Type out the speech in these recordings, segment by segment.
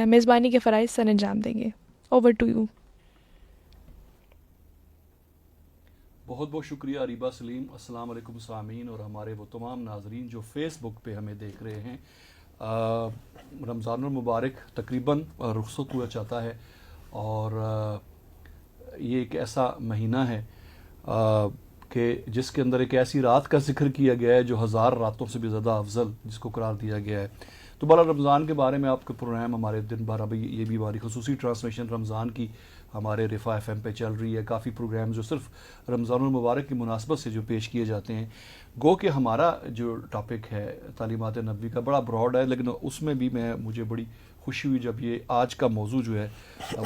میزبانی کے فرائض سر انجام دیں گے. Over to you. بہت بہت شکریہ اریبہ سلیم. السلام علیکم سامعین اور ہمارے وہ تمام ناظرین جو فیس بک پہ ہمیں دیکھ رہے ہیں. رمضان المبارک تقریباً رخصت ہوا چاہتا ہے اور یہ ایک ایسا مہینہ ہے کہ جس کے اندر ایک ایسی رات کا ذکر کیا گیا ہے جو 1000 راتوں سے بھی زیادہ افضل جس کو قرار دیا گیا ہے. تو بہرحال رمضان کے بارے میں آپ کے پروگرام ہمارے دن بھر ابھی یہ بھی ہماری خصوصی ٹرانسمیشن رمضان کی ہمارے رفا ایف ایم پہ چل رہی ہے. کافی پروگرام جو صرف رمضان المبارک کی مناسبت سے جو پیش کیے جاتے ہیں. گو کہ ہمارا جو ٹاپک ہے تعلیمات نبوی کا بڑا براڈ ہے، لیکن اس میں بھی مجھے بڑی خوشی ہوئی جب یہ آج کا موضوع جو ہے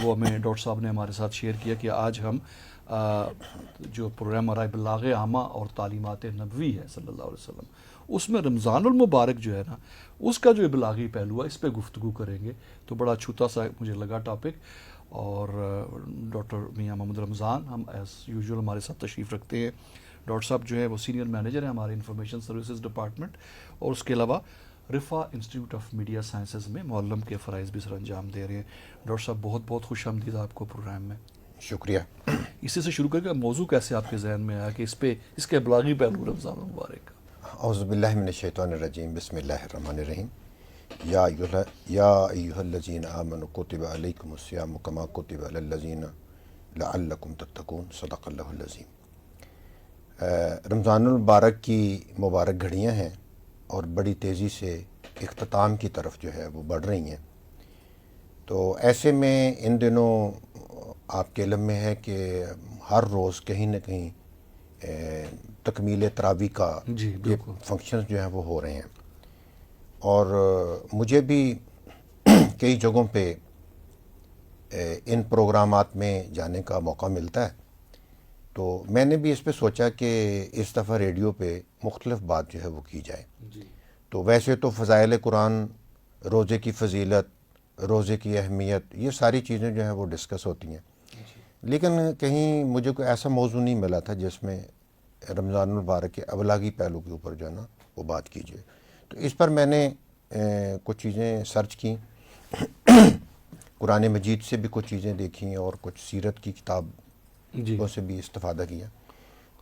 وہ ہمیں ڈاکٹر صاحب نے ہمارے ساتھ شیئر کیا کہ آج ہم جو پروگرام ہمارا ابلاغ عامہ اور تعلیمات نبوی ہے صلی اللہ علیہ وسلم، اس میں رمضان المبارک جو ہے نا اس کا جو ابلاغی پہلو ہے اس پہ گفتگو کریں گے. تو بڑا چھوٹا سا مجھے لگا ٹاپک. اور ڈاکٹر میاں محمد رمضان ہم ایز یوزول ہمارے ساتھ تشریف رکھتے ہیں. ڈاکٹر صاحب جو ہے وہ سینئر مینیجر ہیں ہمارے انفارمیشن سروسز ڈپارٹمنٹ، اور اس کے علاوہ رفا انسٹیٹیوٹ آف میڈیا سائنسز میں معلم کے فرائض بھی سر انجام دے رہے ہیں. ڈاکٹر صاحب بہت بہت خوش آمدید آپ کو پروگرام میں. شکریہ. اسی سے شروع کریں گے. موضوع کیسے آپ کے ذہن میں آیا کہ اس کے ابلاغی پہلو رمضان المبارک کا؟ اعوذ باللہ من الشیطان الرجیم. بسم اللہ الرحمن الرحیم. یا ایھا الذین آمنوا کتب علیکم الصیام کما کتب علی الذین لعلکم تتقون. صدق اللہ العظیم. رمضان المبارک کی مبارک گھڑیاں ہیں اور بڑی تیزی سے اختتام کی طرف جو ہے وہ بڑھ رہی ہیں. تو ایسے میں ان دنوں آپ کے علم میں ہے کہ ہر روز کہیں نہ کہیں تکمیل تراویح کا فنکشنز جو ہیں وہ ہو رہے ہیں. اور مجھے بھی کئی جگہوں پہ ان پروگرامات میں جانے کا موقع ملتا ہے. تو میں نے بھی اس پہ سوچا کہ اس دفعہ ریڈیو پہ مختلف بات جو ہے وہ کی جائے. تو ویسے تو فضائل قرآن، روزے کی فضیلت، روزے کی اہمیت، یہ ساری چیزیں جو ہیں وہ ڈسکس ہوتی ہیں، لیکن کہیں مجھے کوئی ایسا موضوع نہیں ملا تھا جس میں رمضان المبارک کے ابلاغی پہلو کے اوپر جو ہے نا وہ بات کیجیے. تو اس پر میں نے کچھ چیزیں سرچ کی، قرآن مجید سے بھی کچھ چیزیں دیکھیں اور کچھ سیرت کی کتابوں سے بھی استفادہ کیا.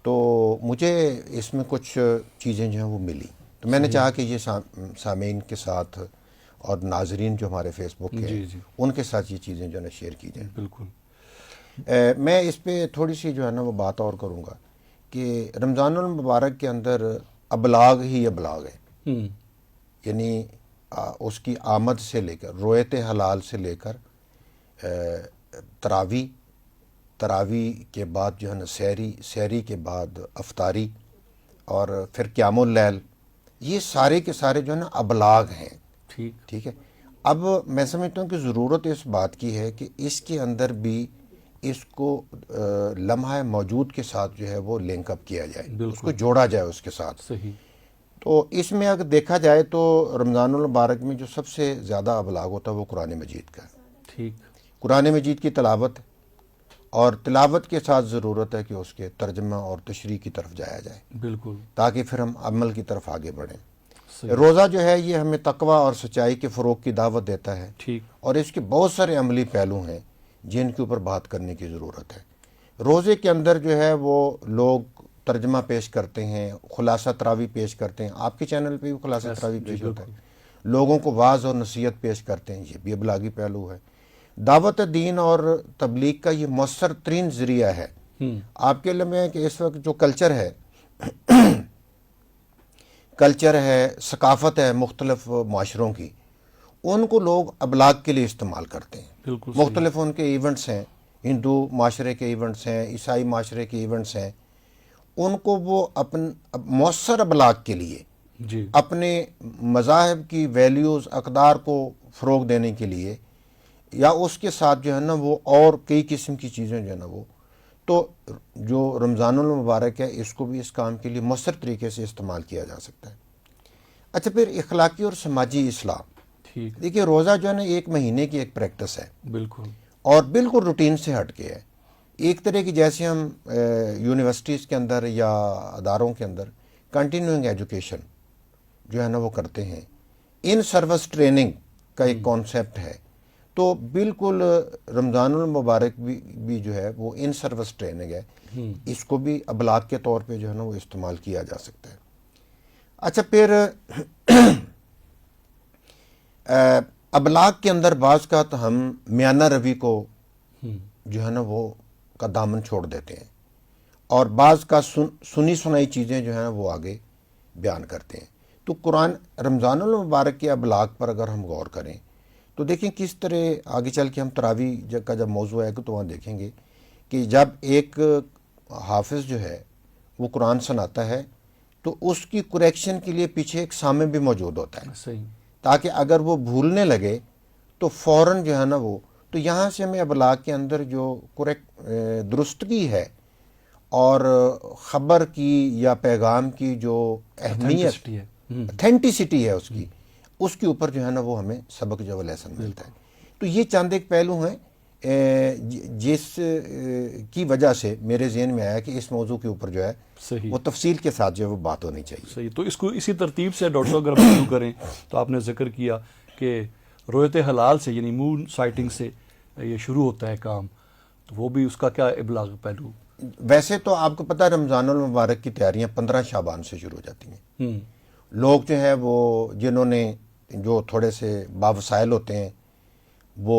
تو مجھے اس میں کچھ چیزیں جو ہیں وہ ملی. تو میں نے چاہا کہ یہ سامعین کے ساتھ اور ناظرین جو ہمارے فیس بک کے ان کے ساتھ یہ چیزیں جو ہے نا شیئر کی جائیں. بالکل. میں اس پہ تھوڑی سی جو ہے نا وہ بات اور کروں گا کہ رمضان المبارک کے اندر ابلاغ ہی ابلاغ ہے. یعنی اس کی آمد سے لے کر رویت حلال سے لے کر تراویح کے بعد جو ہے نا سحری کے بعد افطاری اور پھر قیام اللیل، یہ سارے کے سارے جو ہے نا ابلاغ ہیں. ٹھیک ہے. اب میں سمجھتا ہوں کہ ضرورت اس بات کی ہے کہ اس کے اندر بھی اس کو لمحہ موجود کے ساتھ جو ہے وہ لنک اپ کیا جائے، اس کو جوڑا جائے اس کے ساتھ. صحیح. تو اس میں اگر دیکھا جائے تو رمضان المبارک میں جو سب سے زیادہ ابلاغ ہوتا ہے وہ قرآن مجید کا. ٹھیک. قرآن مجید کی تلاوت، اور تلاوت کے ساتھ ضرورت ہے کہ اس کے ترجمہ اور تشریح کی طرف جایا جائے. بالکل. تاکہ پھر ہم عمل کی طرف آگے بڑھیں. روزہ جو ہے یہ ہمیں تقوی اور سچائی کے فروغ کی دعوت دیتا ہے. ٹھیک. اور اس کے بہت سارے عملی پہلو ہیں جن کے اوپر بات کرنے کی ضرورت ہے. روزے کے اندر جو ہے وہ لوگ ترجمہ پیش کرتے ہیں، خلاصہ تراویح پیش کرتے ہیں. آپ کے چینل پہ بھی خلاصہ تراویح پیش ہوتا ہے. لوگوں کو واعظ اور نصیحت پیش کرتے ہیں، یہ بھی ابلاغی پہلو ہے. دعوت دین اور تبلیغ کا یہ مؤثر ترین ذریعہ ہے. آپ کے علم میں ہے کہ اس وقت جو کلچر ہے، ثقافت ہے مختلف معاشروں کی، ان کو لوگ ابلاغ کے لیے استعمال کرتے ہیں. مختلف ان کے ایونٹس ہیں، ہندو معاشرے کے ایونٹس ہیں، عیسائی معاشرے کے ایونٹس ہیں، ان کو وہ مؤثر ابلاغ کے لیے اپنے مذاہب کی ویلیوز اقدار کو فروغ دینے کے لیے، یا اس کے ساتھ جو ہے نا وہ اور کئی قسم کی چیزیں جو ہے نا وہ، تو جو رمضان المبارک ہے اس کو بھی اس کام کے لیے مؤثر طریقے سے استعمال کیا جا سکتا ہے. اچھا، پھر اخلاقی اور سماجی اصلاح. دیکھیے روزہ جو ہے نا ایک مہینے کی ایک پریکٹس ہے. بالکل. اور بالکل روٹین سے ہٹ کے ہے. ایک طرح کی جیسے ہم یونیورسٹیز کے اندر یا اداروں کے اندر کنٹینیوئنگ ایجوکیشن جو ہے نا وہ کرتے ہیں، ان سروس ٹریننگ کا ایک کانسیپٹ ہے تو بالکل رمضان المبارک بھی جو ہے وہ ان سروس ٹریننگ ہے، اس کو بھی ابلاغ کے طور پہ جو ہے نا وہ استعمال کیا جا سکتا ہے۔ اچھا، پھر ابلاغ کے اندر بعض کا تو ہم میانہ روی کو جو ہے نا وہ کا دامن چھوڑ دیتے ہیں، اور بعض کا سنی سنائی چیزیں جو ہیں وہ آگے بیان کرتے ہیں۔ تو قرآن رمضان المبارک کے ابلاغ پر اگر ہم غور کریں تو دیکھیں کس طرح آگے چل کے ہم تراویح کا جب موضوع ہے تو وہاں دیکھیں گے کہ جب ایک حافظ جو ہے وہ قرآن سناتا ہے تو اس کی کریکشن کے لیے پیچھے ایک سامع بھی موجود ہوتا ہے، صحیح، تاکہ اگر وہ بھولنے لگے تو فوراً جو ہے نا وہ، تو یہاں سے ہمیں ابلاغ کے اندر جو درستگی ہے اور خبر کی یا پیغام کی جو اہمیت Authenticity ہے۔ اتھینٹیسٹی ہے اس کے اوپر جو ہے نا وہ ہمیں سبق جو لیسن ملتا ہے۔ تو یہ چند ایک پہلو ہیں جس کی وجہ سے میرے ذہن میں آیا کہ اس موضوع کے اوپر جو ہے صحیح، وہ تفصیل کے ساتھ جو ہے وہ بات ہونی چاہیے۔ صحیح۔ تو اس کو اسی ترتیب سے ڈاکٹر صاحب اگر ہم شروع کریں تو آپ نے ذکر کیا کہ رؤیت حلال سے یعنی مون سائٹنگ سے یہ شروع ہوتا ہے کام، تو وہ بھی اس کا کیا ابلاغ پہلو؟ ویسے تو آپ کو پتہ رمضان المبارک کی تیاریاں 15 شعبان سے شروع ہو جاتی ہیں۔ لوگ جو ہے وہ جنہوں نے جو تھوڑے سے باوسائل ہوتے ہیں وہ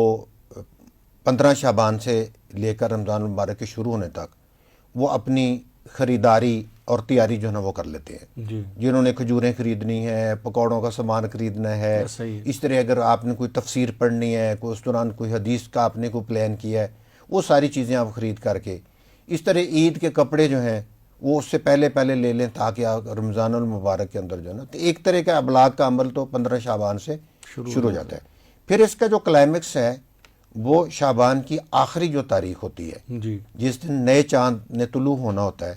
15 شعبان سے لے کر رمضان المبارک کے شروع ہونے تک وہ اپنی خریداری اور تیاری جو ہے نا وہ کر لیتے ہیں۔ جی، جنہوں نے کھجوریں خریدنی ہے، پکوڑوں کا سامان خریدنا ہے، صحیح، اس طرح اگر آپ نے کوئی تفسیر پڑھنی ہے، کوئی اس دوران کوئی حدیث کا آپ نے کوئی پلان کیا ہے، وہ ساری چیزیں آپ خرید کر کے، اس طرح عید کے کپڑے جو ہیں وہ اس سے پہلے لے لیں تاکہ آپ رمضان المبارک کے اندر جو ہے نا، تو ایک طرح کا ابلاغ کا عمل تو 15 شعبان سے شروع ہو جاتا ہے۔ پھر اس کا جو کلائمیکس ہے وہ شعبان کی آخری جو تاریخ ہوتی ہے، جی، جس دن نئے چاند نے طلوع ہونا ہوتا ہے،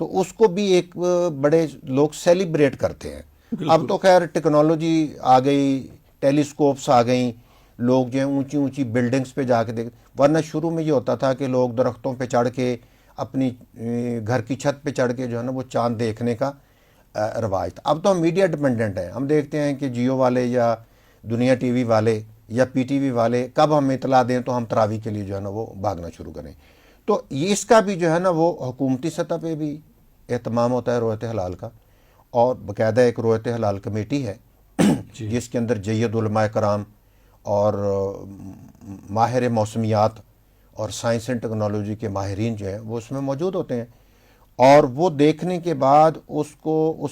تو اس کو بھی ایک بڑے لوگ سیلیبریٹ کرتے ہیں۔ اب تو خیر ٹیکنالوجی آ گئی، ٹیلیسکوپس آ گئیں، لوگ جو ہیں اونچی اونچی بلڈنگز پہ جا کے دیکھ، ورنہ شروع میں یہ ہوتا تھا کہ لوگ درختوں پہ چڑھ کے اپنی گھر کی چھت پہ چڑھ کے جو ہے نا وہ چاند دیکھنے کا رواج تھا۔ اب تو ہم میڈیا ڈپینڈنٹ ہیں، ہم دیکھتے ہیں کہ جیو والے یا دنیا ٹی وی والے یا پی ٹی وی والے کب ہمیں اطلاع دیں تو ہم تراویح کے لیے جو ہے نا وہ بھاگنا شروع کریں۔ تو یہ اس کا بھی جو ہے نا وہ حکومتی سطح پہ بھی اہتمام ہوتا ہے رؤیت حلال کا، اور باقاعدہ ایک رؤیت حلال کمیٹی ہے جس کے اندر جید علماء کرام اور ماہر موسمیات اور سائنس اینڈ ٹیکنالوجی کے ماہرین جو ہیں وہ اس میں موجود ہوتے ہیں، اور وہ دیکھنے کے بعد اس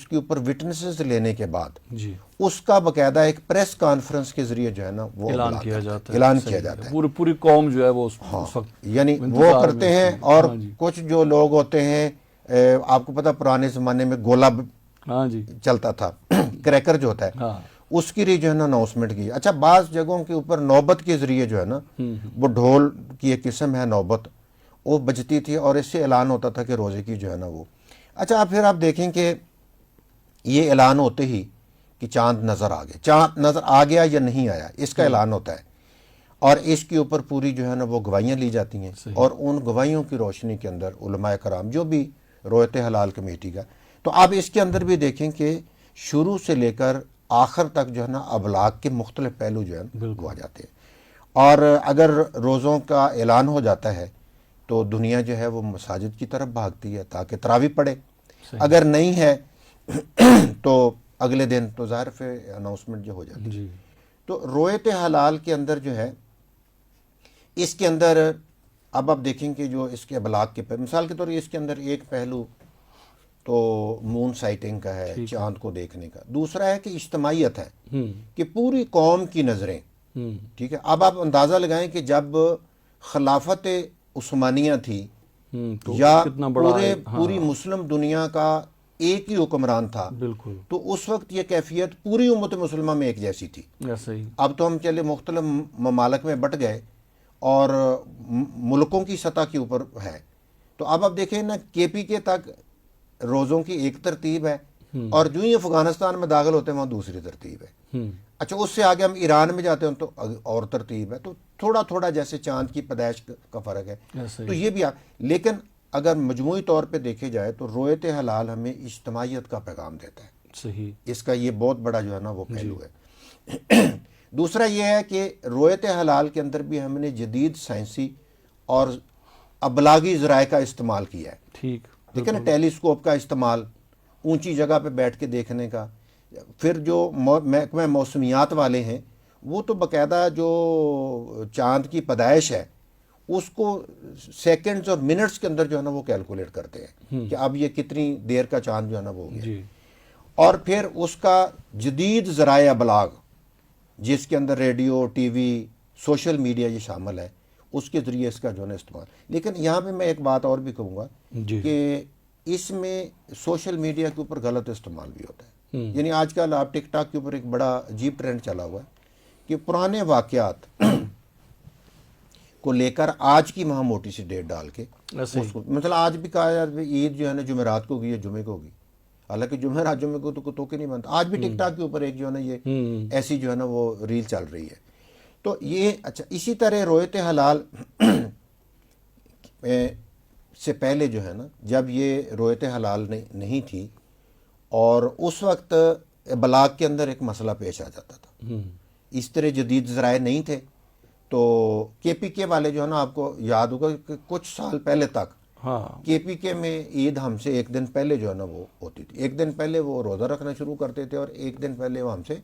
کے اوپر وٹنسز لینے کے بعد جی، اس کا باقاعدہ ایک پریس کانفرنس کے ذریعے جو ہے نا وہ اعلان ابلاغ کیا کرتے ہیں، جاتا ہے، اعلان کیا جاتا ہے۔ پوری قوم جو ہے وہ اس وقت یعنی وہ انتظار کرتے میں ہیں، ہوتی ہے۔ اور ہاں جی، کچھ جو لوگ ہوتے ہیں آپ کو پتہ پرانے زمانے میں گولا ہاں جی، چلتا تھا کریکر جو ہوتا ہے، ہاں، اس کی جو ہے نا اناؤنسمنٹ کی۔ اچھا، بعض جگہوں کے اوپر نوبت کے ذریعے جو ہے نا وہ ڈھول کی ایک قسم ہے نوبت، وہ بجتی تھی اور اس سے اعلان ہوتا تھا کہ روزے کی جو ہے نا وہ۔ اچھا، پھر آپ دیکھیں کہ یہ اعلان ہوتے ہی کہ چاند نظر آ گیا، چاند نظر آ گیا یا نہیں آیا، اس کا اعلان ہوتا ہے، اور اس کے اوپر پوری جو ہے نا وہ گواہیاں لی جاتی ہیں، اور ان گواہیوں کی روشنی کے اندر علماء کرام جو بھی رؤیت حلال کمیٹی کا، تو آپ اس کے اندر بھی دیکھیں کہ شروع سے لے کر آخر تک جو ہے نا ابلاغ کے مختلف پہلو جو ہے وہ آ جاتے ہیں۔ اور اگر روزوں کا اعلان ہو جاتا ہے تو دنیا جو ہے وہ مساجد کی طرف بھاگتی ہے تاکہ تراویح پڑھے، اگر نہیں ہے تو اگلے دن تو ظاہر پہ اناؤنسمنٹ جو ہو جاتی ہے۔ جی، تو رؤیت حلال کے اندر جو ہے اس کے اندر اب آپ دیکھیں کہ جو اس کے ابلاغ کے مثال کے طور پر اس کے اندر ایک پہلو تو مون سائٹنگ کا ہے، چاند کو دیکھنے کا، دوسرا ہے کہ اجتماعیت ہے کہ پوری قوم کی نظریں، ٹھیک ہے۔ اب آپ اندازہ لگائیں کہ جب خلافت عثمانیہ تھی یا پوری مسلم دنیا کا ایک ہی حکمران تھا، بالکل، تو اس وقت یہ کیفیت پوری امت مسلمہ میں ایک جیسی تھی۔ ایسا ہی، اب تو ہم چلے مختلف ممالک میں بٹ گئے اور ملکوں کی سطح کے اوپر ہے، تو اب آپ دیکھیں نا کے پی کے تک روزوں کی ایک ترتیب ہے، اور جو ہی افغانستان میں داخل ہوتے ہیں وہاں دوسری ترتیب ہے۔ اچھا، اس سے آگے ہم ایران میں جاتے ہیں تو اور ترتیب ہے، تو تھوڑا تھوڑا جیسے چاند کی پیدائش کا فرق ہے، تو یہ بھی لیکن اگر مجموعی طور پہ دیکھے جائے تو رؤیت حلال ہمیں اجتماعیت کا پیغام دیتا ہے، صحیح، اس کا یہ بہت بڑا جو ہے نا وہ پہلو ہے۔ دوسرا یہ ہے کہ رویت حلال کے اندر بھی ہم نے جدید سائنسی اور ابلاغی ذرائع کا استعمال کیا ہے. ٹھیک. ٹھیک ہے نا, ٹیلیسکوپ کا استعمال, اونچی جگہ پہ بیٹھ کے دیکھنے کا. پھر جو محکمہ موسمیات والے ہیں وہ تو باقاعدہ جو چاند کی پیدائش ہے اس کو سیکنڈز اور منٹس کے اندر جو ہے نا وہ کیلکولیٹ کرتے ہیں کہ اب یہ کتنی دیر کا چاند جو ہے نا وہ ہو گیا. جی. اور پھر اس کا جدید ذرائع ابلاغ جس کے اندر radio, TV, social media یہ شامل ہے, اس کے ذریعے اس کا جو ہے نا استعمال. لیکن یہاں پہ میں ایک بات اور بھی کہوں گا جی. کہ اس میں سوشل میڈیا کے اوپر غلط استعمال بھی ہوتا ہے. یعنی آج کل آپ ٹک ٹاک کے اوپر ایک بڑا عجیب ٹرینڈ چلا ہوا ہے کہ پرانے واقعات کو لے کر آج کی وہاں موٹی سی ڈیٹ ڈال کے مثلا آج بھی کہا یار عید جو ہے نا جمعرات کو ہوگی یا جمعے کو ہوگی, حالانکہ جمعرات جمعے کو تو کے نہیں بنتا. آج بھی ٹک ٹاک کے اوپر ایک جو ہے نا یہ ایسی جو ہے نا وہ ریل چل رہی ہے. تو یہ اچھا, اسی طرح رویت حلال سے پہلے جو ہے نا جب یہ رویت حلال نہیں تھی اور اس وقت ابلاغ کے اندر ایک مسئلہ پیش آ جاتا تھا, اس طرح جدید ذرائع نہیں تھے, تو کے پی کے والے جو ہے نا آپ کو یاد ہوگا کہ کچھ سال پہلے تک کے پی کے میں عید ہم سے ایک دن پہلے جو ہے نا وہ ہوتی تھی. ایک دن پہلے وہ روزہ رکھنا شروع کرتے تھے اور ایک دن پہلے وہ ہم سے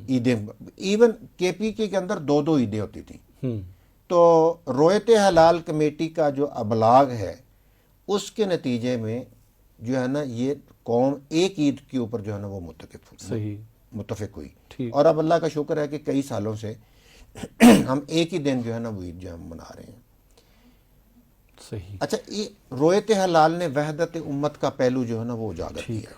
عیدیں, ایون کے پی کے اندر 2 عیدیں ہوتی تھیں. تو رویت حلال کمیٹی کا جو ابلاغ ہے اس کے نتیجے میں جو ہے نا یہ قوم ایک عید کے اوپر جو ہے نا وہ متفق ہوئی. اور اب اللہ کا شکر ہے کہ کئی سالوں سے ہم ایک ہی دن جو ہے نا وہ عید جو ہم منا رہے ہیں. صحیح. اچھا, یہ رویت حلال نے وحدت امت کا پہلو جو ہے نا وہ اجاگر کیا.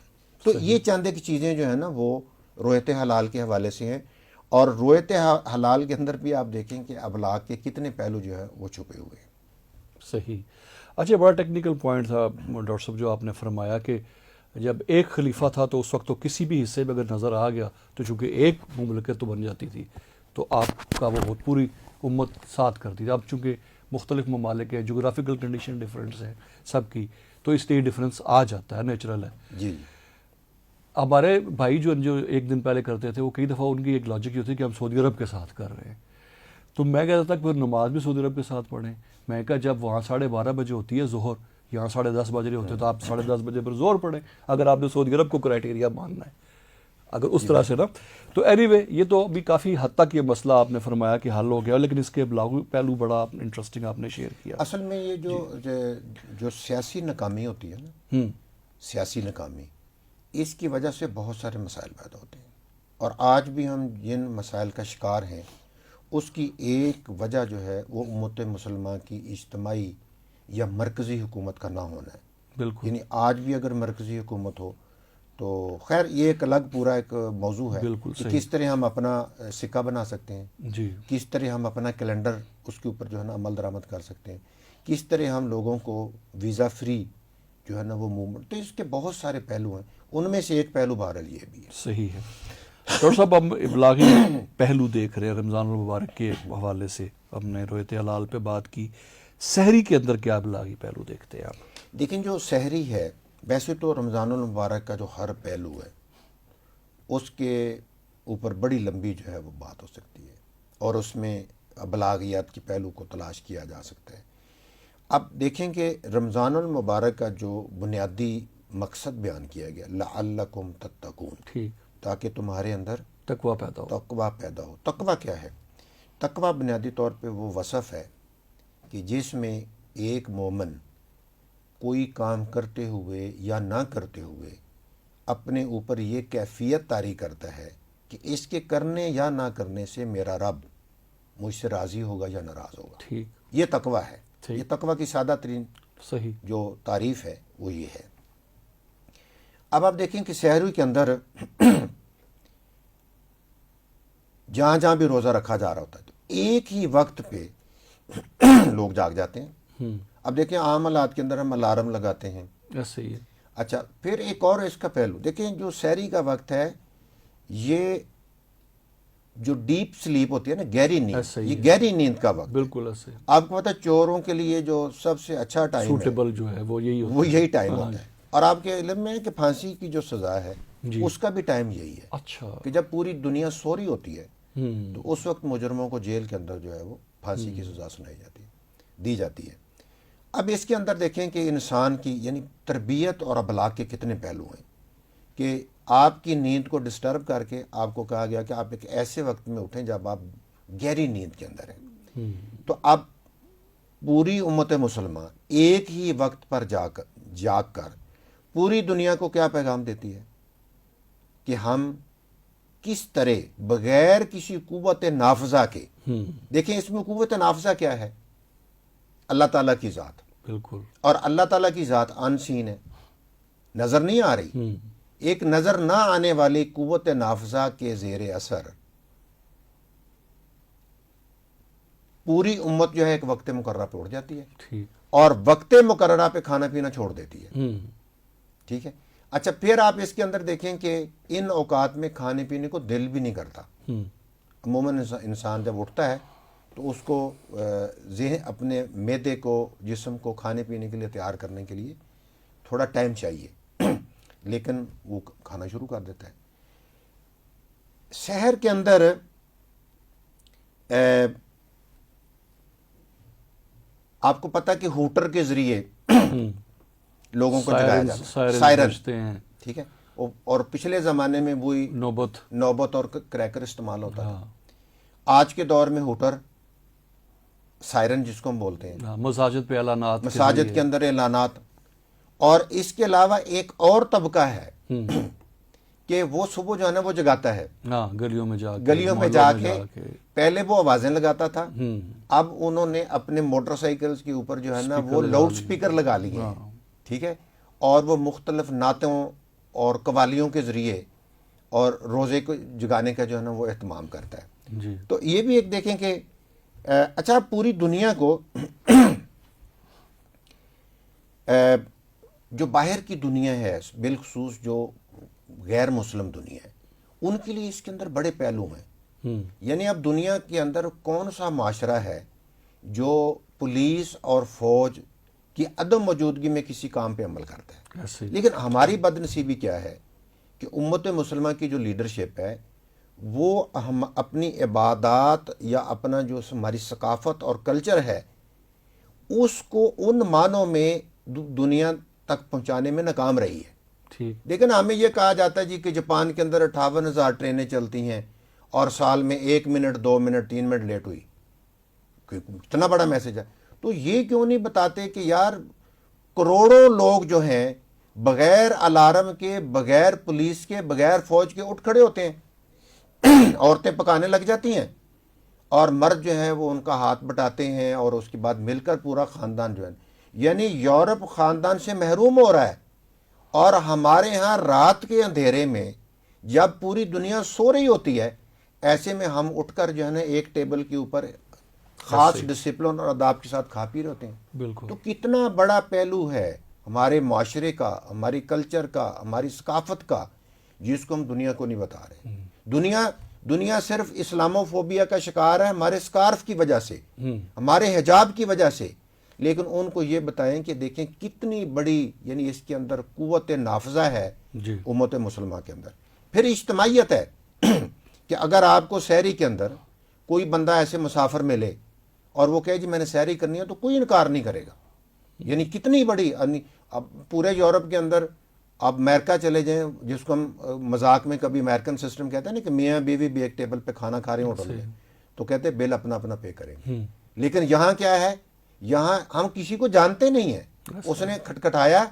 تو یہ چند ایک چیزیں جو ہے نا وہ رویت حلال کے حوالے سے ہیں, اور رویت حلال کے اندر بھی آپ دیکھیں کہ ابلاغ کے کتنے پہلو جو ہے وہ چھپے ہوئے ہیں. صحیح. اچھا, بڑا ٹیکنیکل پوائنٹ تھا ڈاکٹر صاحب جو آپ نے فرمایا کہ جب ایک خلیفہ تھا تو اس وقت تو کسی بھی حصے میں اگر نظر آ گیا تو چونکہ ایک مملکت تو بن جاتی تھی تو آپ کا وہ پوری امت ساتھ کرتی تھی. اب چونکہ مختلف ممالک ہیں, جغرافیکل کنڈیشن ڈفرینس ہے سب کی, تو اس لیے ڈفرینس آ جاتا ہے, نیچرل ہے. جی. ہمارے بھائی جو ایک دن پہلے کرتے تھے وہ کئی دفعہ ان کی ایک لاجک یہ ہوتی ہے کہ ہم سعودی عرب کے ساتھ کر رہے ہیں, تو میں کہتا تھا کہ پھر نماز بھی سعودی عرب کے ساتھ پڑھیں. میں کہا جب وہاں 12:30 بجے ہوتی ہے ظہر, یہاں 10:30 بج رہے ہوتے تو آپ 10:30 بجے پر ظہر پڑھیں, اگر آپ نے سعودی عرب کو کرائٹیریا ماننا ہے, اگر اس طرح سے نا. تو اینی وے یہ تو ابھی کافی حد تک یہ مسئلہ آپ نے فرمایا کہ حل ہو گیا, لیکن اس کے پہلو بڑا انٹرسٹنگ آپ نے شیئر کیا. اصل میں یہ جو سیاسی ناکامی ہوتی ہے نا, سیاسی ناکامی, اس کی وجہ سے بہت سارے مسائل پیدا ہوتے ہیں, اور آج بھی ہم جن مسائل کا شکار ہیں اس کی ایک وجہ جو ہے وہ امت مسلمہ کی اجتماعی یا مرکزی حکومت کا نہ ہونا ہے. بالکل. یعنی آج بھی اگر مرکزی حکومت ہو تو خیر یہ ایک الگ پورا ایک موضوع ہے کہ کس طرح ہم اپنا سکہ بنا سکتے ہیں, جی, کس طرح ہم اپنا کیلنڈر اس کے اوپر جو ہے نا عمل درآمد کر سکتے ہیں, کس طرح ہم لوگوں کو ویزا فری جو ہے نا وہ موومنٹ. تو اس کے بہت سارے پہلو ہیں, ان میں سے ایک پہلو بہرحال یہ بھی ہے. صحیح ہے. ڈاکٹر صاحب ہم ابلاغی پہلو دیکھ رہے ہیں رمضان المبارک کے حوالے سے, ہم نے رویت حلال پہ بات کی, سحری کے اندر کیا ابلاغی پہلو دیکھتے ہیں آپ؟ دیکھیں جو سحری ہے, ویسے تو رمضان المبارک کا جو ہر پہلو ہے اس کے اوپر بڑی لمبی جو ہے وہ بات ہو سکتی ہے, اور اس میں ابلاغیات کے پہلو کو تلاش کیا جا سکتا ہے. اب دیکھیں کہ رمضان المبارک کا جو بنیادی مقصد بیان کیا گیا لعلکم تتقون, ٹھیک, تاکہ تمہارے اندر تقویٰ پیدا ہو. تقویٰ پیدا ہو. تقویٰ کیا ہے؟ تقویٰ بنیادی طور پہ وہ وصف ہے کہ جس میں ایک مومن کوئی کام کرتے ہوئے یا نہ کرتے ہوئے اپنے اوپر یہ کیفیت طاری کرتا ہے کہ اس کے کرنے یا نہ کرنے سے میرا رب مجھ سے راضی ہوگا یا ناراض ہوگا. ٹھیک, یہ تقویٰ ہے. یہ تقویٰ کی سادہ ترین صحیح جو تعریف ہے وہ یہ ہے. اب آپ دیکھیں کہ سحری کے اندر جہاں جہاں بھی روزہ رکھا جا رہا ہوتا ہے تو ایک ہی وقت پہ لوگ جاگ جاتے ہیں. اب دیکھیں عام حالات کے اندر ہم الارم لگاتے ہیں. ایسے ہی ہے. اچھا, پھر ایک اور اس کا پہلو دیکھیں, جو سحری کا وقت ہے یہ جو ڈیپ سلیپ ہوتی ہے نا, گہری نیند, یہ گہری نیند کا وقت. بالکل ایسے. آپ کو پتہ ہے چوروں کے لیے جو سب سے اچھا ٹائم سوٹیبل جو ہے وہ یہی ہوتا ہے, وہ یہی ٹائم ہوتا ہے. اور آپ کے علم میں ہے کہ پھانسی کی جو سزا ہے اس کا بھی ٹائم یہی ہے. اچھا, کہ جب پوری دنیا سو رہی ہوتی ہے تو اس وقت مجرموں کو جیل کے اندر جو ہے وہ پھانسی کی سزا سنائی جاتی ہے، دی جاتی ہے۔ اب اس کے اندر دیکھیں کہ انسان کی یعنی تربیت اور ابلاغ کے کتنے پہلو ہیں کہ آپ کی نیند کو ڈسٹرب کر کے آپ کو کہا گیا کہ آپ ایک ایسے وقت میں اٹھیں جب آپ گہری نیند کے اندر ہیں۔ تو اب پوری امت مسلمہ ایک ہی وقت پر جاگ کر پوری دنیا کو کیا پیغام دیتی ہے کہ ہم کس طرح بغیر کسی قوت نافذہ کے، دیکھیں اس میں قوت نافذہ کیا ہے؟ اللہ تعالیٰ کی ذات، بالکل، اور اللہ تعالیٰ کی ذات ان سین ہے، نظر نہیں آ رہی۔ ایک نظر نہ آنے والی قوت نافذہ کے زیر اثر پوری امت جو ہے ایک وقت مقررہ پہ اٹھ جاتی ہے ٹھیک، اور وقت مقررہ پہ کھانا پینا چھوڑ دیتی ہے، ٹھیک ہے۔ اچھا پھر آپ اس کے اندر دیکھیں کہ ان اوقات میں کھانے پینے کو دل بھی نہیں کرتا۔ عموماً انسان جب اٹھتا ہے تو اس کو ذہن اپنے معدے کو، جسم کو کھانے پینے کے لیے تیار کرنے کے لیے تھوڑا ٹائم چاہیے، لیکن وہ کھانا شروع کر دیتا ہے۔ شہر کے اندر آپ کو پتہ کہ ہوٹر کے ذریعے لوگوں کو جگایا جاتا ہے، سائرن، ٹھیک ہے، اور پچھلے زمانے میں وہی نوبت اور کریکر استعمال ہوتا تھا۔ آج کے دور میں ہوٹر، سائرن جس کو ہم بولتے ہیں، مساجد پہ اعلانات، مساجد کے اندر اعلانات، اور اس کے علاوہ ایک اور طبقہ ہے کہ وہ صبح جو ہے نا وہ جگاتا ہے، گلیوں میں جا کے پہلے وہ آوازیں لگاتا تھا، اب انہوں نے اپنے موٹر سائیکلز کے اوپر جو ہے نا وہ لاؤڈ سپیکر لگا لیے ہیں، ٹھیک ہے، اور وہ مختلف نعتوں اور قوالیوں کے ذریعے اور روزے کو جگانے کا جو ہے نا وہ اہتمام کرتا ہے۔ تو یہ بھی ایک دیکھیں کہ اچھا پوری دنیا کو جو باہر کی دنیا ہے، بالخصوص جو غیر مسلم دنیا ہے، ان کے لیے اس کے اندر بڑے پہلو ہیں۔ یعنی اب دنیا کے اندر کون سا معاشرہ ہے جو پولیس اور فوج کی عدم موجودگی میں کسی کام پہ عمل کرتا ہے؟ لیکن ہماری بدنصیبی کیا ہے کہ امت مسلمہ کی جو لیڈرشپ ہے وہ ہم اپنی عبادات یا اپنا جو ہماری ثقافت اور کلچر ہے اس کو ان معنوں میں دنیا تک پہنچانے میں ناکام رہی ہے۔ لیکن ہمیں یہ کہا جاتا ہے جی کہ جاپان کے اندر 58,000 ٹرینیں چلتی ہیں اور سال میں 1 منٹ 2 منٹ 3 منٹ لیٹ ہوئی، اتنا بڑا میسج ہے۔ تو یہ کیوں نہیں بتاتے کہ یار کروڑوں لوگ جو ہیں بغیر الارم کے، بغیر پولیس کے، بغیر فوج کے اٹھ کھڑے ہوتے ہیں، عورتیں پکانے لگ جاتی ہیں اور مرد جو ہیں وہ ان کا ہاتھ بٹاتے ہیں، اور اس کے بعد مل کر پورا خاندان جو ہے، یعنی یورپ خاندان سے محروم ہو رہا ہے۔ اور ہمارے ہاں رات کے اندھیرے میں جب پوری دنیا سو رہی ہوتی ہے، ایسے میں ہم اٹھ کر جو ہے نا ایک ٹیبل کے اوپر خاص ڈسپلن اور آداب کے ساتھ کھا پی رہے ہوتے ہیں۔ بالکل، تو کتنا بڑا پہلو ہے ہمارے معاشرے کا، ہماری کلچر کا، ہماری ثقافت کا، جس کو ہم دنیا کو نہیں بتا رہے۔ دنیا صرف اسلاموفوبیا کا شکار ہے ہمارے سکارف کی وجہ سے، ہمارے حجاب کی وجہ سے، لیکن ان کو یہ بتائیں کہ دیکھیں کتنی بڑی یعنی اس کے اندر قوت نافذہ ہے امت مسلمہ کے اندر۔ پھر اجتماعیت ہے کہ اگر آپ کو سحری کے اندر کوئی بندہ ایسے مسافر ملے اور وہ کہے جی میں نے سحری کرنی ہے تو کوئی انکار نہیں کرے گا، یعنی کتنی بڑی۔ اب پورے یورپ کے اندر آپ امریکہ چلے جائیں، جس کو ہم مذاق میں کبھی امریکن سسٹم کہتے ہیں نا کہ میاں بیوی بھی ایک ٹیبل پہ کھانا کھا رہے ہیں ہوٹل میں، تو کہتے ہیں بل اپنا اپنا پے کریں گے۔ لیکن یہاں کیا ہے، یہاں ہم کسی کو جانتے نہیں ہیں، اس نے کھٹکھٹایا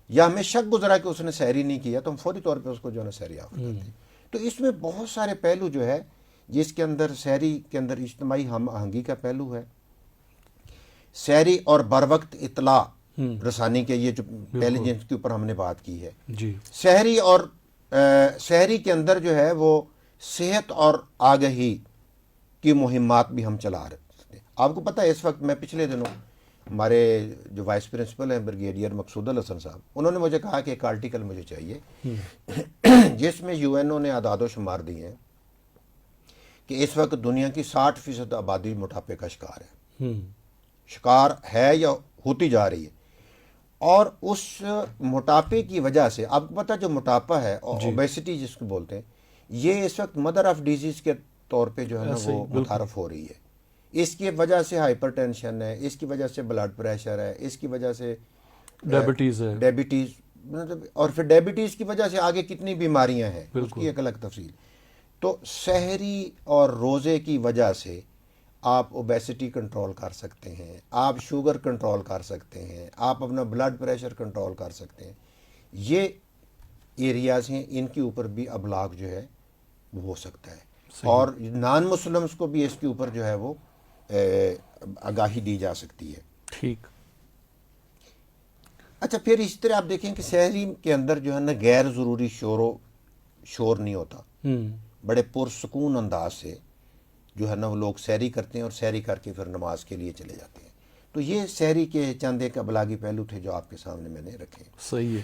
یا ہمیں شک گزرا کہ اس نے سحری نہیں کیا تو ہم فوری طور پہ اس کو جو ہے نا سحری آفر کرتے ہیں۔ تو اس میں بہت سارے پہلو جو ہے جس کے اندر سحری کے اندر اجتماعی ہم آہنگی کا پہلو ہے، سحری اور بر وقت اطلاع رسانی کے، یہ جو پہلے جن کے اوپر ہم نے بات کی ہے۔ سحری اور سحری کے اندر جو ہے وہ صحت اور آگہی کی مہمات بھی ہم چلا رہے ہیں۔ آپ کو پتہ ہے اس وقت میں پچھلے دنوں ہمارے جو وائس پرنسپل ہیں بریگیڈیئر مقصود الحسن صاحب، انہوں نے مجھے کہا کہ ایک آرٹیکل مجھے چاہیے جس میں یو این او نے اعداد و شمار دیے ہیں کہ اس وقت دنیا کی 60% آبادی موٹاپے کا شکار ہے، شکار ہے یا ہوتی جا رہی ہے۔ اور اس موٹاپے کی وجہ سے آپ کو پتہ جو موٹاپا ہے، اوبیسٹی جس کو بولتے ہیں، یہ اس وقت مدر آف ڈیزیز کے طور پہ جو ہے نا ایسے ہی، وہ بالکل۔ متعارف ہو رہی ہے. اس کی وجہ سے ہائپر ٹینشن ہے، اس کی وجہ سے بلڈ پریشر ہے، اس کی وجہ سے ڈائبٹیز ہے، ڈائبٹیز، مطلب اور پھر ڈائبٹیز کی وجہ سے آگے کتنی بیماریاں ہیں اس بالکل۔ کی ایک الگ تفصیل. تو سحری اور روزے کی وجہ سے آپ اوبیسٹی کنٹرول کر سکتے ہیں، آپ شوگر کنٹرول کر سکتے ہیں، آپ اپنا بلڈ پریشر کنٹرول کر سکتے ہیں. یہ ایریاز ہیں، ان کے اوپر بھی ابلاغ جو ہے وہ ہو سکتا ہے. صحیح۔ اور نان مسلمس کو بھی اس کے اوپر جو ہے وہ آگاہی دی جا سکتی ہے. ٹھیک۔ اچھا، پھر اس طرح آپ دیکھیں کہ سحری کے اندر جو ہے نا غیر ضروری شور نہیں ہوتا. بڑے پرسکون انداز سے جو ہے نا وہ لوگ سحری کرتے ہیں اور سحری کر کے پھر نماز کے لیے چلے جاتے ہیں. تو یہ سحری کے چند ایک ابلاغی پہلو تھے جو آپ کے سامنے میں نے رکھے. صحیح ہے.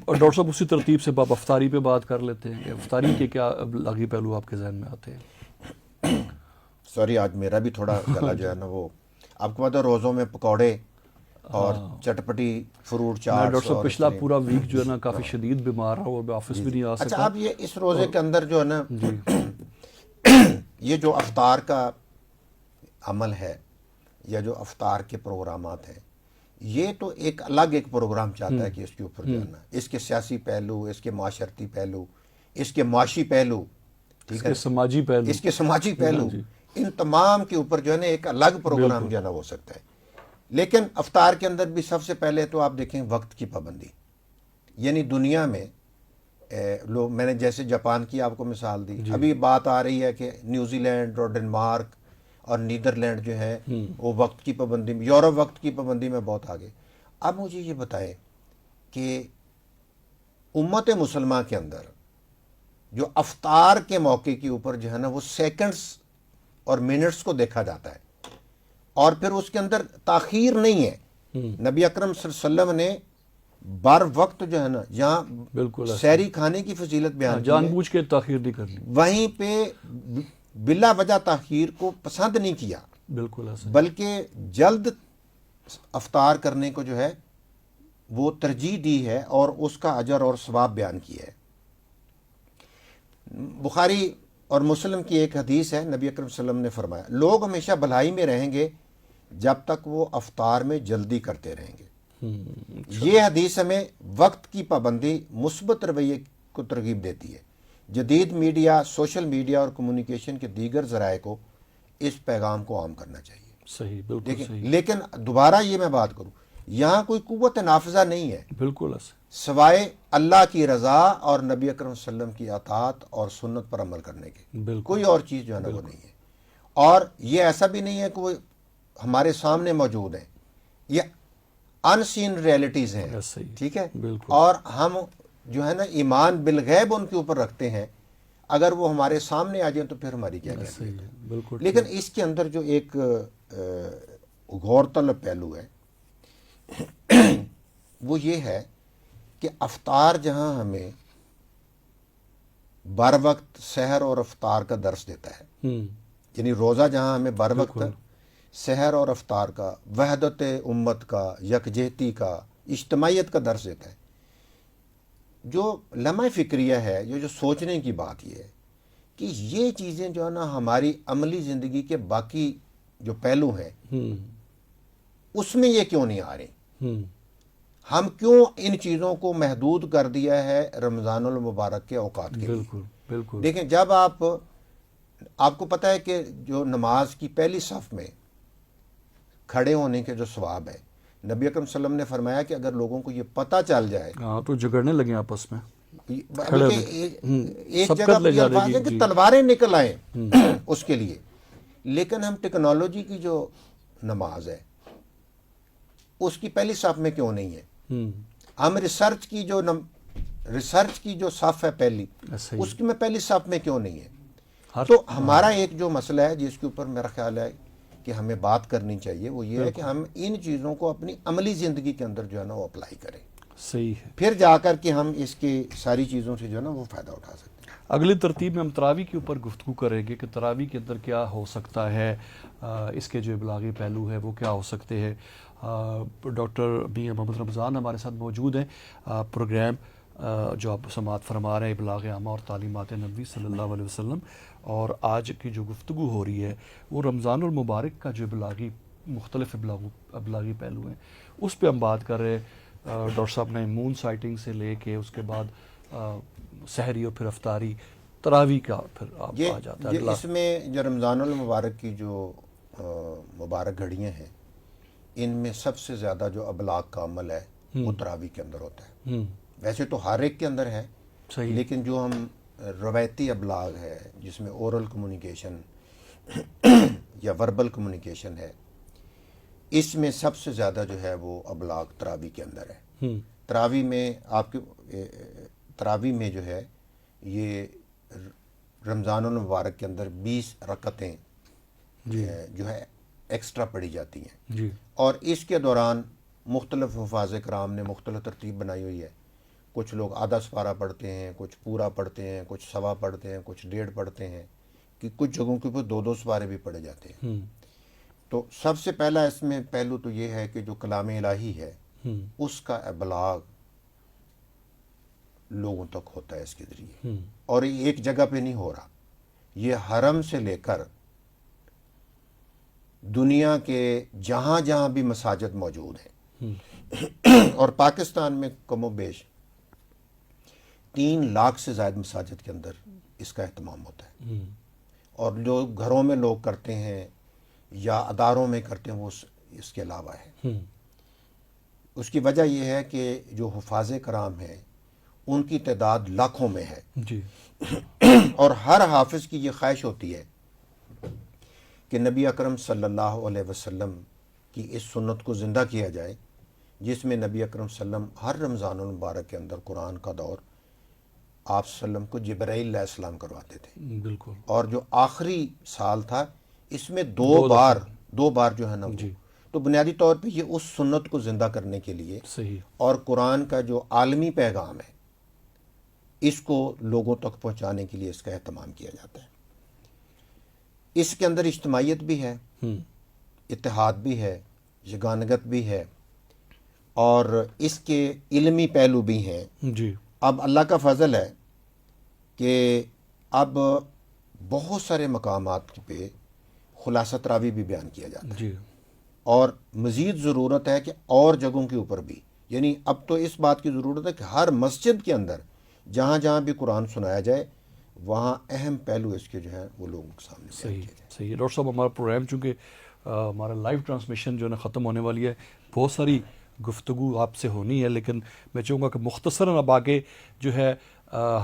تو ڈاکٹر صاحب اسی ترتیب سے آپ افطاری پہ بات کر لیتے ہیں. افطاری کے کیا ابلاغی پہلو آپ کے ذہن میں آتے ہیں؟ سوری، آج میرا بھی تھوڑا گلا جو ہے نا وہ، آپ کو پتا روزوں میں پکوڑے اور چٹپٹی فروٹ میں چاٹ. ڈاکٹر صاحب پچھلا پورا ویک جو ہے نا کافی شدید بیمار رہا اور میں آفس بھی نہیں آ اچھا، سکا. آپ یہ اس روزے کے اندر جو ہے نا جی یہ جو افطار کا عمل ہے یا جو افطار کے پروگرامات ہیں، یہ تو ایک الگ ایک پروگرام چاہتا ہے کہ اس کے اوپر جو ہے نا اس کے سیاسی پہلو، اس کے معاشرتی پہلو، اس کے معاشی پہلو، اس ٹھیک کے ہے، سماجی پہلو، اس کے سماجی پہلو، جی۔ ان تمام کے اوپر جو ہے نا ایک الگ پروگرام جو ہے نا ہو سکتا ہے. لیکن افطار کے اندر بھی سب سے پہلے تو آپ دیکھیں وقت کی پابندی. یعنی دنیا میں لوگ، میں نے جیسے جاپان کی آپ کو مثال دی، ابھی بات آ رہی ہے کہ نیوزی لینڈ اور ڈنمارک اور نیدرلینڈ جو ہے وہ وقت کی پابندی میں، یورپ وقت کی پابندی میں بہت آگے. اب مجھے یہ بتائیں کہ امت مسلمہ کے اندر جو افطار کے موقع کے اوپر جو ہے نا وہ سیکنڈز اور منٹس کو دیکھا جاتا ہے اور پھر اس کے اندر تاخیر نہیں ہے. نبی اکرم صلی اللہ علیہ وسلم نے بر وقت جو ہے نا جہاں بالکل سحری کھانے کی فضیلت بیان کی جان ہے، بوجھ کے تاخیر نہیں کرنی. وہیں پہ بلا وجہ تاخیر کو پسند نہیں کیا، بالکل ایسا. بلکہ جلد افطار کرنے کو جو ہے وہ ترجیح دی ہے اور اس کا اجر اور ثواب بیان کیا ہے. بخاری اور مسلم کی ایک حدیث ہے، نبی اکرم صلی اللہ علیہ وسلم نے فرمایا لوگ ہمیشہ بھلائی میں رہیں گے جب تک وہ افطار میں جلدی کرتے رہیں گے. یہ حدیث ہمیں وقت کی پابندی، مثبت رویے کو ترغیب دیتی ہے. جدید میڈیا، سوشل میڈیا اور کمیونیکیشن کے دیگر ذرائع کو اس پیغام کو عام کرنا چاہیے. صحیح، بالکل دیکھیں، صحیح، لیکن دوبارہ یہ میں بات کروں، یہاں کوئی قوت نافذہ نہیں ہے بالکل ایسا. سوائے اللہ کی رضا اور نبی اکرم صلی اللہ علیہ وسلم کی اطاعت اور سنت پر عمل کرنے کے. بالکل. کوئی اور چیز جو ہے نا وہ نہیں ہے. اور یہ ایسا بھی نہیں ہے کہ وہ ہمارے سامنے موجود ہیں، یہ ان سین ریئلٹیز ہیں، ایسا ہی. ٹھیک ہے. بالکل. اور ہم جو ہے نا ایمان بالغیب ان کے اوپر رکھتے ہیں. اگر وہ ہمارے سامنے آ جائیں تو پھر ہماری کیا ایسا کہتے ہی ہے. بالکل. لیکن اس کے اندر جو ایک غور طلب پہلو ہے وہ یہ ہے کہ افطار جہاں ہمیں بر وقت سحر اور افطار کا درس دیتا ہے، یعنی روزہ جہاں ہمیں بر وقت سحر اور افطار کا، وحدت امت کا، یکجہتی کا، اجتماعیت کا درس دیتا ہے، جو لمحہ فکریہ ہے، یہ جو سوچنے کی بات یہ ہے کہ یہ چیزیں جو ہے نا ہماری عملی زندگی کے باقی جو پہلو ہیں اس میں یہ کیوں نہیں آ رہی؟ ہم کیوں ان چیزوں کو محدود کر دیا ہے رمضان المبارک کے اوقات کے لیے؟ بالکل بالکل. دیکھیں، جب آپ کو پتہ ہے کہ جو نماز کی پہلی صف میں کھڑے ہونے کے جو ثواب ہے، نبی اکرم صلی اللہ علیہ وسلم نے فرمایا کہ اگر لوگوں کو یہ پتہ چل جائے، ہاں تو جھگڑنے لگے آپس میں، ایک سبقت جگہ لے یہ جا الفاظ رہی ہیں کہ جی. تلواریں نکل آئیں اس کے لیے. لیکن ہم ٹیکنالوجی کی جو نماز ہے اس کی پہلی صف میں کیوں نہیں ہے؟ ہم ریسرچ کی جو صف ہے پہلی، ایسا ہی. اس کی میں پہلی صف میں کیوں نہیں ہے؟ ہر تو ہمارا ایک جو مسئلہ ہے جس کے اوپر میرا خیال ہے کہ ہمیں بات کرنی چاہیے وہ یہ ہے کہ ہم ان چیزوں کو اپنی عملی زندگی کے اندر جو ہے نا وہ اپلائی کریں. صحیح ہے. پھر جا کر کے ہم اس کی ساری چیزوں سے جو ہے نا وہ فائدہ اٹھا سکتے ہیں. اگلی ترتیب میں ہم تراویح کے اوپر گفتگو کریں گے کہ تراویح کے اندر کیا ہو سکتا ہے، اس کے جو ابلاغی پہلو ہے وہ کیا ہو سکتے ہیں. ڈاکٹر میاں محمد رمضان ہمارے ساتھ موجود ہیں. پروگرام جو آپ سماعت فرما رہے ہیں ابلاغ عامہ اور تعلیمات نبوی صلی اللہ علیہ وسلم، اور آج کی جو گفتگو ہو رہی ہے وہ رمضان المبارک کا جو مختلف ابلاغی پہلو ہیں اس پہ ہم بات کر رہے ہیں۔ ڈاکٹر صاحب نے مون سائٹنگ سے لے کے اس کے بعد سحری اور پھر افطاری تراویح کا پھر آپ آ جاتا ہے یہ اس میں جو رمضان المبارک کی جو مبارک گھڑیاں ہیں ان میں سب سے زیادہ جو ابلاغ کا عمل ہے وہ تراویح کے اندر ہوتا ہے۔ ویسے تو ہر ایک کے اندر ہے، صحیح، لیکن جو ہم روایتی ابلاغ ہے جس میں اورل کمیونیکیشن یا وربل کمیونیکیشن ہے، اس میں سب سے زیادہ جو ہے وہ ابلاغ تراویح کے اندر ہے۔ تراویح میں تراویح میں جو ہے یہ رمضان المبارک کے اندر 20 رکعتیں جو ہے ایکسٹرا پڑھی جاتی ہیں، جی، اور اس کے دوران مختلف حفاظ کرام نے مختلف ترتیب بنائی ہوئی ہے۔ کچھ لوگ آدھا سپارہ پڑھتے ہیں، کچھ پورا پڑھتے ہیں، کچھ سوا پڑھتے ہیں، کچھ ڈیڑھ پڑھتے ہیں، کہ کچھ جگہوں کے اوپر 2 سپارے بھی پڑھے جاتے ہیں۔ تو سب سے پہلا اس میں پہلو تو یہ ہے کہ جو کلام الہی ہے اس کا ابلاغ لوگوں تک ہوتا ہے اس کے ذریعے، اور یہ ایک جگہ پہ نہیں ہو رہا، یہ حرم سے لے کر دنیا کے جہاں جہاں بھی مساجد موجود ہیں، اور پاکستان میں کم و بیش 3 لاکھ سے زائد مساجد کے اندر اس کا اہتمام ہوتا ہے، اور جو گھروں میں لوگ کرتے ہیں یا اداروں میں کرتے ہیں وہ اس کے علاوہ ہے۔ اس کی وجہ یہ ہے کہ جو حفاظ کرام ہیں ان کی تعداد لاکھوں میں ہے، جی، اور ہر حافظ کی یہ خواہش ہوتی ہے کہ نبی اکرم صلی اللہ علیہ وسلم کی اس سنت کو زندہ کیا جائے، جس میں نبی اکرم صلی اللہ علیہ وسلم ہر رمضان المبارک کے اندر قرآن کا دور آپ صلی اللہ علیہ وسلم کو جبرائیل علیہ السلام کرواتے تھے، بالکل، اور جو آخری سال تھا اس میں دو بار جو ہے نا وہ، تو بنیادی طور پہ یہ اس سنت کو زندہ کرنے کے لیے صحیح، اور قرآن کا جو عالمی پیغام ہے اس کو لوگوں تک پہنچانے کے لیے اس کا اہتمام کیا جاتا ہے۔ اس کے اندر اجتماعیت بھی ہے، اتحاد بھی ہے، یگانگت بھی ہے، اور اس کے علمی پہلو بھی ہیں۔ جی، اب اللہ کا فضل ہے کہ اب بہت سارے مقامات پہ خلاصہ تراویح بھی بیان کیا جاتا ہے، جی، اور مزید ضرورت ہے کہ اور جگہوں کے اوپر بھی، یعنی اب تو اس بات کی ضرورت ہے کہ ہر مسجد کے اندر جہاں جہاں بھی قرآن سنایا جائے وہاں اہم پہلو اس کے جو ہیں وہ لوگوں کے سامنے بیان صحیح، کیا جائے۔ صحیح۔ ڈاکٹر صاحب ہمارا پروگرام چونکہ ہمارا لائیو ٹرانسمیشن جو ہے نا ختم ہونے والی ہے، بہت ساری گفتگو آپ سے ہونی ہے، لیکن میں چاہوں گا کہ مختصراً اب آگے جو ہے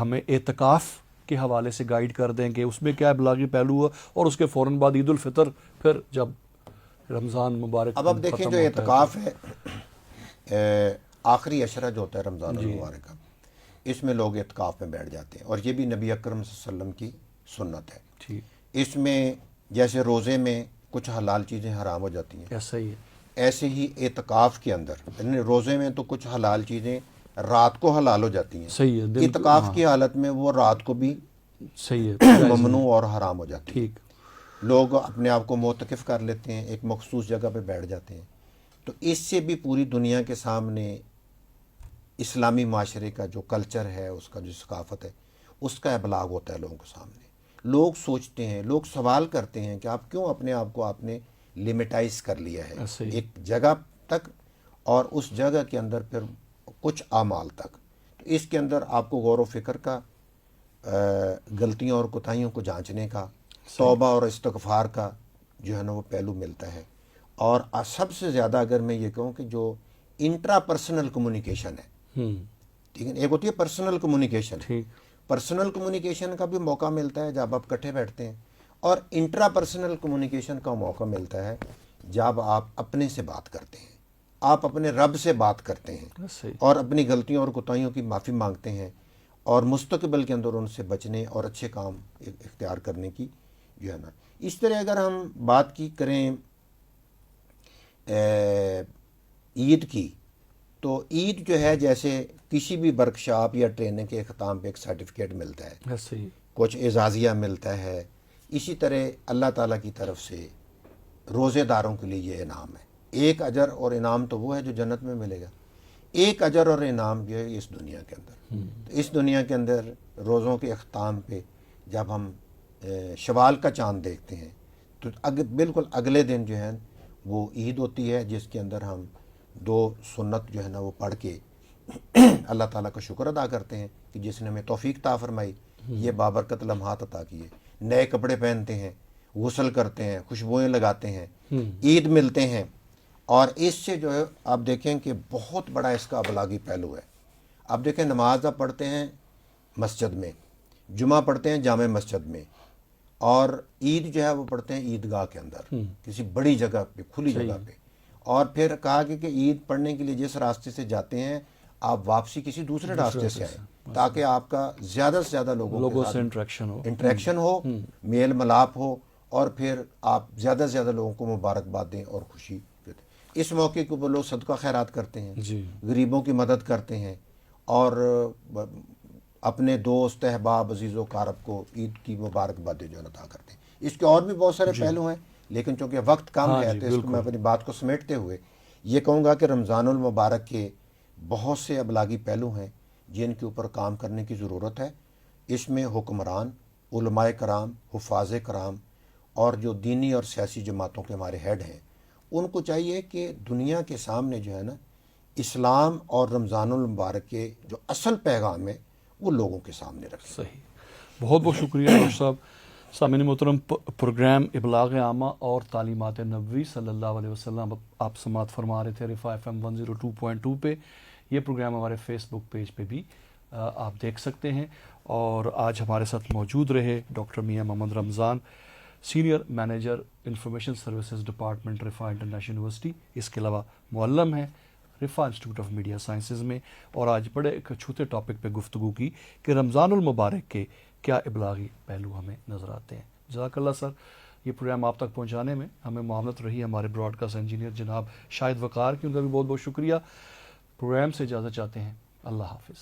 ہمیں اعتکاف کے حوالے سے گائیڈ کر دیں کہ اس میں کیا ابلاغی پہلو ہوا، اور اس کے فوراً بعد عید الفطر، پھر جب رمضان مبارک اب آپ دیکھیں جو اعتکاف ہے آخری عشرہ جو ہوتا ہے رمضان المبارک کا، اس میں لوگ اعتکاف میں بیٹھ جاتے ہیں، اور یہ بھی نبی اکرم صلی اللہ علیہ وسلم کی سنت ہے۔ ٹھیک، اس میں جیسے روزے میں کچھ حلال چیزیں حرام ہو جاتی ہیں، ایسا ہی ہے، ایسے ہی اعتکاف کے اندر یعنی روزے میں تو کچھ حلال چیزیں رات کو حلال ہو جاتی ہیں، صحیح ہے، دن اعتکاف کی حالت میں وہ رات کو بھی صحیح ہے، ممنوع اور حرام ہو جاتی ہیں۔ ٹھیک، لوگ اپنے آپ کو معتکف کر لیتے ہیں، ایک مخصوص جگہ پہ بیٹھ جاتے ہیں، تو اس سے بھی پوری دنیا کے سامنے اسلامی معاشرے کا جو کلچر ہے، اس کا جو ثقافت ہے، اس کا ابلاغ ہوتا ہے لوگوں کے سامنے۔ لوگ سوچتے ہیں، لوگ سوال کرتے ہیں کہ آپ کیوں اپنے آپ کو آپ نے لمیٹائز کر لیا ہے ایسے ہی، ایک جگہ تک، اور اس جگہ کے اندر پھر کچھ اعمال تک۔ تو اس کے اندر آپ کو غور و فکر کا، غلطیوں اور کوتاہیوں کو جانچنے کا، توبہ اور استغفار کا جو ہے نا وہ پہلو ملتا ہے، اور سب سے زیادہ اگر میں یہ کہوں کہ جو انٹرا پرسنل کمیونیکیشن ہے، ٹھیک ہے، ایک ہوتی ہے پرسنل کمیونیکیشن، ٹھیک، پرسنل کمیونیکیشن کا بھی موقع ملتا ہے جب آپ اکٹھے بیٹھتے ہیں، اور انٹرا پرسنل کمیونیکیشن کا موقع ملتا ہے جب آپ اپنے سے بات کرتے ہیں، آپ اپنے رب سے بات کرتے ہیں، صحیح، اور اپنی غلطیوں اور کوتاہیوں کی معافی مانگتے ہیں، اور مستقبل کے اندر ان سے بچنے اور اچھے کام اختیار کرنے کی جو ہے نا۔ اس طرح اگر ہم بات کی کریں عید کی، تو عید جو ہے جیسے کسی بھی ورکشاپ یا ٹریننگ کے اختتام پہ ایک سرٹیفکیٹ ملتا ہے، ایسے ہی، کچھ اعزازیہ ملتا ہے، اسی طرح اللہ تعالیٰ کی طرف سے روزے داروں کے لیے یہ انعام ہے۔ ایک اجر اور انعام تو وہ ہے جو جنت میں ملے گا، ایک اجر اور انعام جو ہے اس دنیا کے اندر۔ تو اس دنیا کے اندر روزوں کے اختتام پہ جب ہم شوال کا چاند دیکھتے ہیں تو بالکل اگلے دن جو ہے وہ عید ہوتی ہے، جس کے اندر ہم 2 سنت جو ہے نا وہ پڑھ کے اللہ تعالیٰ کا شکر ادا کرتے ہیں کہ جس نے ہمیں توفیق عطا فرمائی، یہ بابرکت لمحات عطا کیے۔ نئے کپڑے پہنتے ہیں، غسل کرتے ہیں، خوشبوئیں لگاتے ہیں، عید ملتے ہیں، اور اس سے جو ہے آپ دیکھیں کہ بہت بڑا اس کا ابلاغی پہلو ہے۔ آپ دیکھیں نماز آپ پڑھتے ہیں مسجد میں، جمعہ پڑھتے ہیں جامع مسجد میں، اور عید جو ہے وہ پڑھتے ہیں عیدگاہ کے اندر کسی بڑی جگہ پہ، کھلی جگہ پہ۔ اور پھر کہا کہ عید پڑھنے کے لیے جس راستے سے جاتے ہیں آپ واپسی کسی دوسرے راستے سے آئیں تاکہ آپ کا زیادہ سے زیادہ لوگوں سے انٹریکشن ہو، میل ملاپ ہو، اور پھر آپ زیادہ سے زیادہ لوگوں کو مبارکباد دیں اور خوشی دیں۔ اس موقع کو وہ لوگ صدقہ خیرات کرتے ہیں، غریبوں کی مدد کرتے ہیں، اور اپنے دوست احباب عزیز و اقارب کو عید کی مبارکباد جو عطا کرتے ہیں۔ اس کے اور بھی بہت سارے پہلو ہیں، لیکن چونکہ وقت کم ہے تو اس کو میں اپنی بات کو سمیٹتے ہوئے یہ کہوں گا کہ رمضان المبارک کے بہت سے ابلاغی پہلو ہیں جن کے اوپر کام کرنے کی ضرورت ہے۔ اس میں حکمران، علماء کرام، حفاظ کرام، اور جو دینی اور سیاسی جماعتوں کے ہمارے ہیڈ ہیں، ان کو چاہیے کہ دنیا کے سامنے جو ہے نا اسلام اور رمضان المبارک کے جو اصل پیغام ہے وہ لوگوں کے سامنے رکھیں۔ صحیح، بہت بہت شکریہ ڈاکٹر صاحب۔ سامعین محترم، پروگرام ابلاغ عامہ اور تعلیمات نبوی صلی اللہ علیہ وسلم آپ سماعت فرما رہے تھے رفا FM 102.2 پہ۔ یہ پروگرام ہمارے فیس بک پیج پہ بھی آپ دیکھ سکتے ہیں، اور آج ہمارے ساتھ موجود رہے doctor Mian Muhammad Ramzan, senior manager information services department Riphah international university, اس کے علاوہ معلم ہیں Riphah institute of media sciences میں، اور آج بڑے ایک چھوٹے ٹاپک پہ گفتگو کی کہ رمضان المبارک کے کیا ابلاغی پہلو ہمیں نظر آتے ہیں۔ جزاک اللہ سر، یہ پروگرام آپ تک پہنچانے میں ہمیں معاونت رہی ہمارے براڈ کاسٹ انجینئر جناب شاہد وقار کی، ان کا بھی بہت بہت شکریہ۔ پروگرام سے اجازت چاہتے ہیں، اللہ حافظ۔